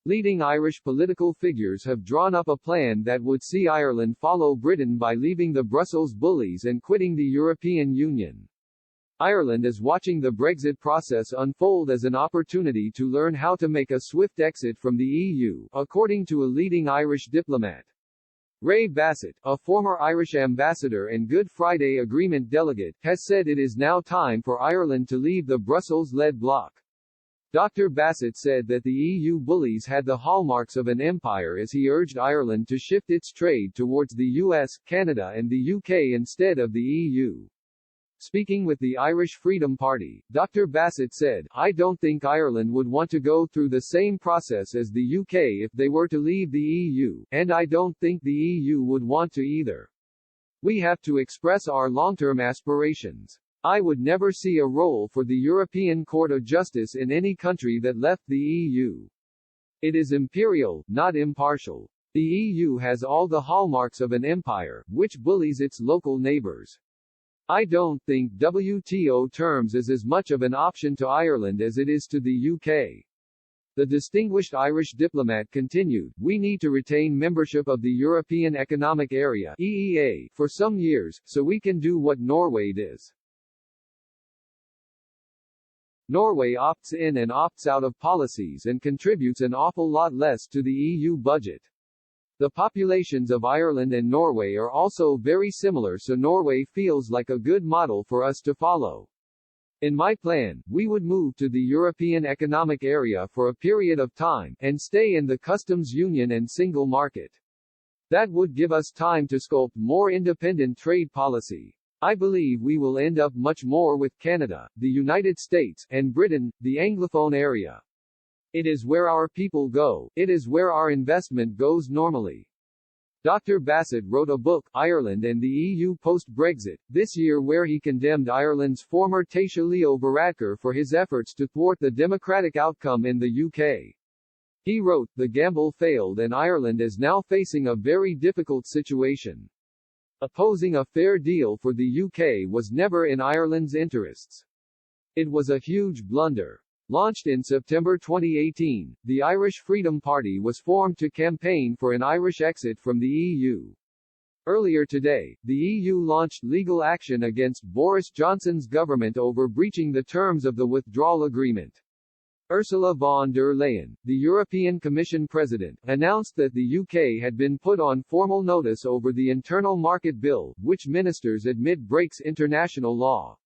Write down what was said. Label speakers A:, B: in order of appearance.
A: Leading Irish political figures have drawn up a plan that would see Ireland follow Britain by leaving the Brussels bullies and quitting the European Union. Ireland is watching the Brexit process unfold as an opportunity to learn how to make a swift exit from the EU, according to a leading Irish diplomat. Ray Bassett, a former Irish ambassador and Good Friday Agreement delegate, has said it is now time for Ireland to leave the Brussels-led bloc. Dr. Bassett said that the EU bullies had the hallmarks of an empire as he urged Ireland to shift its trade towards the US, Canada and the UK instead of the EU. Speaking with the Irish Freedom Party, Dr. Bassett said, "I don't think Ireland would want to go through the same process as the UK if they were to leave the EU, and I don't think the EU would want to either. We have to express our long-term aspirations. I would never see a role for the European Court of Justice in any country that left the EU. It is imperial, not impartial. The EU has all the hallmarks of an empire, which bullies its local neighbors. I don't think WTO terms is as much of an option to Ireland as it is to the UK." The distinguished Irish diplomat continued, "We need to retain membership of the European Economic Area (EEA) for some years, so we can do what Norway does. Norway opts in and opts out of policies and contributes an awful lot less to the EU budget. The populations of Ireland and Norway are also very similar, so Norway feels like a good model for us to follow. In my plan, we would move to the European Economic Area for a period of time, and stay in the customs union and single market. That would give us time to sculpt more independent trade policy. I believe we will end up much more with Canada, the United States, and Britain, the Anglophone area. It is where our people go, it is where our investment goes normally." Dr. Bassett wrote a book, Ireland and the EU Post-Brexit, this year where he condemned Ireland's former Taoiseach Leo Varadkar for his efforts to thwart the democratic outcome in the UK. He wrote, "The gamble failed and Ireland is now facing a very difficult situation. Opposing a fair deal for the UK was never in Ireland's interests. It was a huge blunder." Launched in September 2018, the Irish Freedom Party was formed to campaign for an Irish exit from the EU. Earlier today, the EU launched legal action against Boris Johnson's government over breaching the terms of the withdrawal agreement. Ursula von der Leyen, the European Commission President, announced that the UK had been put on formal notice over the Internal Market Bill, which ministers admit breaks international law.